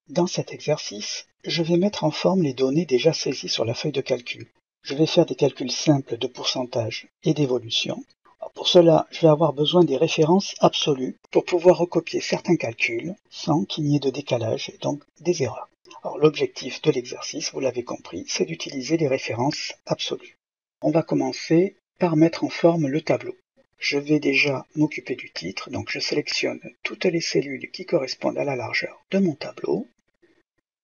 Dans cet exercice, je vais mettre en forme les données déjà saisies sur la feuille de calcul. Je vais faire des calculs simples de pourcentage et d'évolution. Pour cela, je vais avoir besoin des références absolues pour pouvoir recopier certains calculs sans qu'il n'y ait de décalage et donc des erreurs. Alors l'objectif de l'exercice, vous l'avez compris, c'est d'utiliser les références absolues. On va commencer par mettre en forme le tableau. Je vais déjà m'occuper du titre, donc je sélectionne toutes les cellules qui correspondent à la largeur de mon tableau.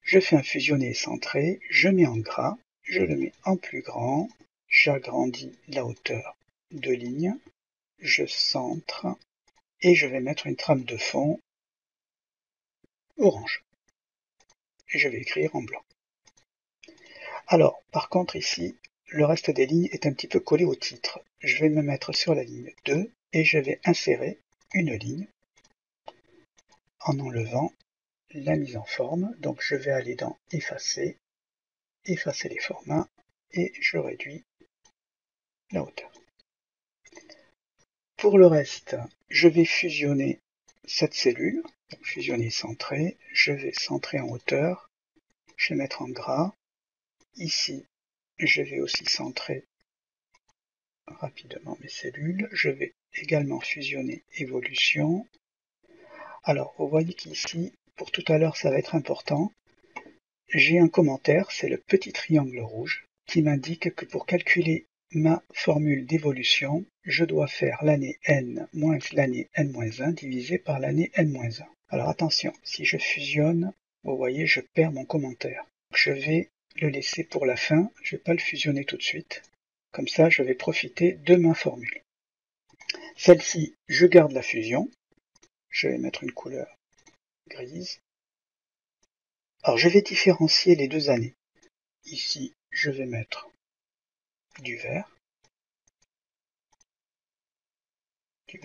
Je fais un fusionné et centré, je mets en gras, je le mets en plus grand, j'agrandis la hauteur de ligne, je centre et je vais mettre une trame de fond orange. Et je vais écrire en blanc. Alors, par contre ici, le reste des lignes est un petit peu collé au titre. Je vais me mettre sur la ligne 2 et je vais insérer une ligne en enlevant la mise en forme. Donc je vais aller dans effacer, effacer les formats et je réduis la hauteur. Pour le reste, je vais fusionner cette cellule, donc fusionner centré, je vais centrer en hauteur, je vais mettre en gras. Ici, je vais aussi centrer rapidement mes cellules. Je vais également fusionner évolution. Alors, vous voyez qu'ici, pour tout à l'heure, ça va être important. J'ai un commentaire, c'est le petit triangle rouge, qui m'indique que pour calculer ma formule d'évolution, je dois faire l'année n moins l'année n-1 divisé par l'année n-1. Alors attention, si je fusionne, vous voyez, je perds mon commentaire. Je vais le laisser pour la fin, je ne vais pas le fusionner tout de suite. Comme ça, je vais profiter de ma formule. Celle-ci, je garde la fusion. Je vais mettre une couleur grise. Alors, je vais différencier les deux années. Ici, je vais mettre du vert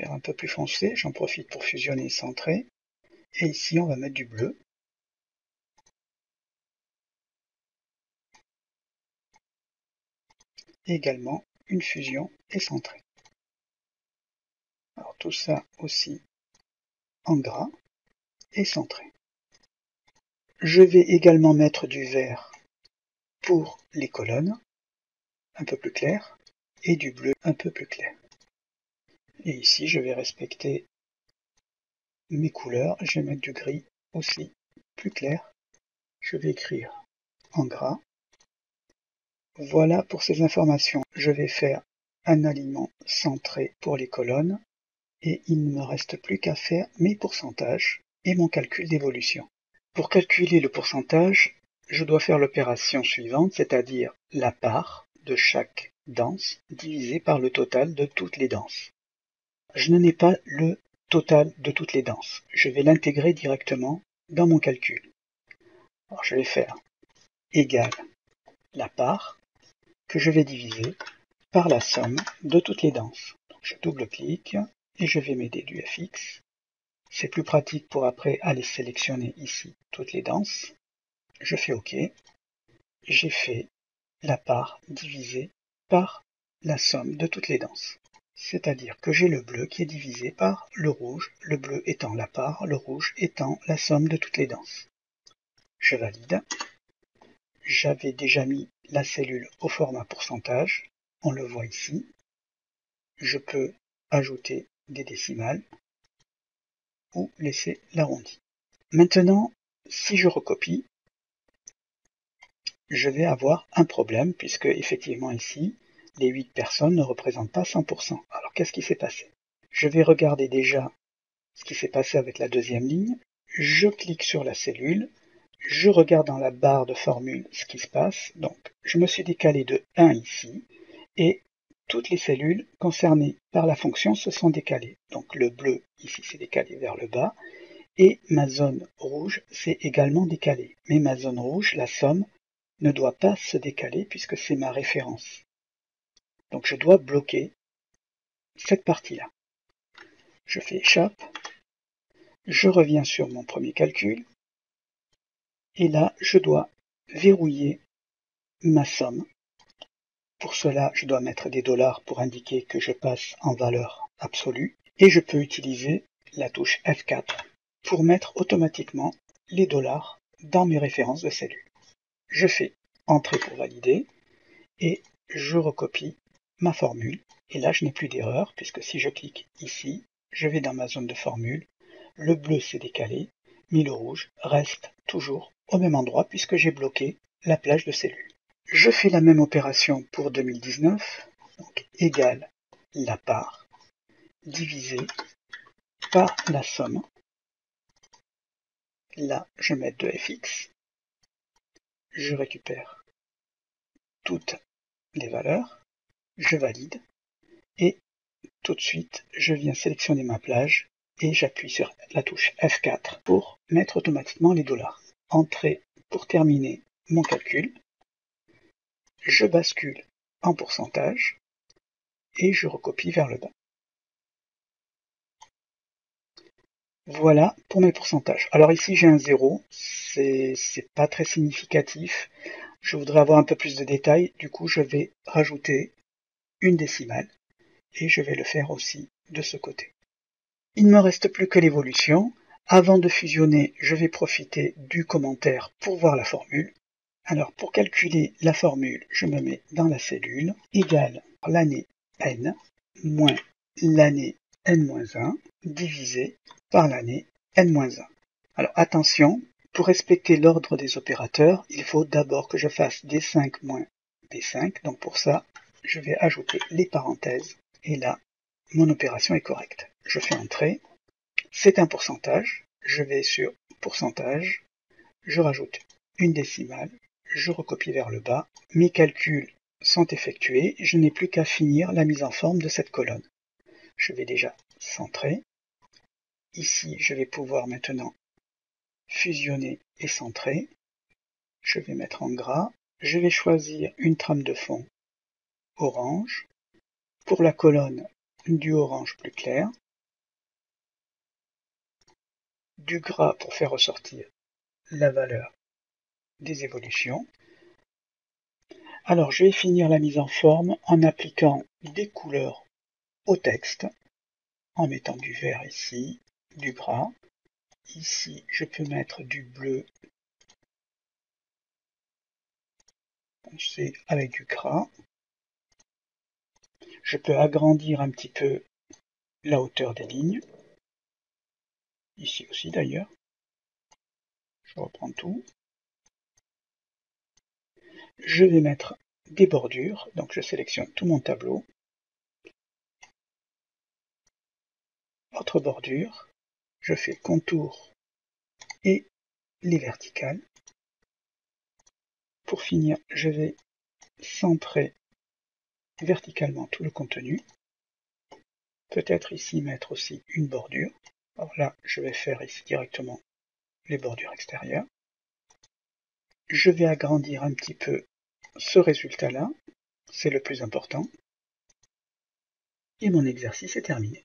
un peu plus foncé. J'en profite pour fusionner et centrer. Et ici, on va mettre du bleu. Et également une fusion et centrée. Alors tout ça aussi en gras et centré. Je vais également mettre du vert pour les colonnes, un peu plus clair, et du bleu un peu plus clair. Et ici, je vais respecter mes couleurs. Je vais mettre du gris aussi plus clair. Je vais écrire en gras. Voilà pour ces informations. Je vais faire un alignement centré pour les colonnes et il ne me reste plus qu'à faire mes pourcentages et mon calcul d'évolution. Pour calculer le pourcentage, je dois faire l'opération suivante, c'est-à-dire la part de chaque danse divisée par le total de toutes les danses. Je n'en ai pas le total de toutes les danses. Je vais l'intégrer directement dans mon calcul. Alors je vais faire égal la part que je vais diviser par la somme de toutes les danses. Donc je double-clique et je vais m'aider du FX. C'est plus pratique pour après aller sélectionner ici toutes les danses. Je fais OK. J'ai fait la part divisée par la somme de toutes les danses. C'est-à-dire que j'ai le bleu qui est divisé par le rouge, le bleu étant la part, le rouge étant la somme de toutes les danses. Je valide. J'avais déjà mis la cellule au format pourcentage. On le voit ici. Je peux ajouter des décimales ou laisser l'arrondi. Maintenant, si je recopie, je vais avoir un problème puisque effectivement ici, les 8 personnes ne représentent pas 100%. Alors qu'est-ce qui s'est passé? Je vais regarder déjà ce qui s'est passé avec la deuxième ligne. Je clique sur la cellule. Je regarde dans la barre de formule ce qui se passe. Donc, je me suis décalé de 1 ici et toutes les cellules concernées par la fonction se sont décalées. Donc, le bleu ici s'est décalé vers le bas et ma zone rouge s'est également décalée. Mais ma zone rouge, la somme, ne doit pas se décaler puisque c'est ma référence. Donc, je dois bloquer cette partie-là. Je fais échappe. Je reviens sur mon premier calcul. Et là, je dois verrouiller ma somme Pour cela, je dois mettre des dollars pour indiquer que je passe en valeur absolue. Et je peux utiliser la touche F4 pour mettre automatiquement les dollars dans mes références de cellules. Je fais Entrée pour valider et je recopie ma formule. Et là, je n'ai plus d'erreur puisque si je clique ici, je vais dans ma zone de formule. Le bleu s'est décalé, mais le rouge reste toujours au même endroit puisque j'ai bloqué la plage de cellules. Je fais la même opération pour 2019, donc égale la part divisé par la somme. Là, je mets 2fx, je récupère toutes les valeurs, je valide, et tout de suite, je viens sélectionner ma plage et j'appuie sur la touche F4 pour mettre automatiquement les dollars. Entrée pour terminer mon calcul, je bascule en pourcentage et je recopie vers le bas. Voilà pour mes pourcentages. Alors ici j'ai un 0, c'est pas très significatif. Je voudrais avoir un peu plus de détails, du coup je vais rajouter une décimale et je vais le faire aussi de ce côté. Il ne me reste plus que l'évolution. Avant de fusionner, je vais profiter du commentaire pour voir la formule. Alors pour calculer la formule, je me mets dans la cellule égale l'année n moins l'année n-1 divisé par l'année n-1. Alors attention, pour respecter l'ordre des opérateurs, il faut d'abord que je fasse D5 moins B5. Donc pour ça, je vais ajouter les parenthèses. Et là, mon opération est correcte. Je fais Entrée. C'est un pourcentage. Je vais sur pourcentage. Je rajoute une décimale. Je recopie vers le bas. Mes calculs sont effectués. Je n'ai plus qu'à finir la mise en forme de cette colonne. Je vais déjà centrer. Ici, je vais pouvoir maintenant fusionner et centrer. Je vais mettre en gras. Je vais choisir une trame de fond orange. Pour la colonne, du orange plus clair. Du gras pour faire ressortir la valeur des évolutions. Alors, je vais finir la mise en forme en appliquant des couleurs au texte, en mettant du vert ici, du gras. Ici, je peux mettre du bleu foncé avec du gras. Je peux agrandir un petit peu la hauteur des lignes. Ici aussi d'ailleurs. Je reprends tout. Je vais mettre des bordures, donc je sélectionne tout mon tableau. Autre bordure, je fais contour et les verticales. Pour finir, je vais centrer verticalement tout le contenu. Peut-être ici mettre aussi une bordure. Alors là, je vais faire ici directement les bordures extérieures. Je vais agrandir un petit peu ce résultat-là, c'est le plus important. Et mon exercice est terminé.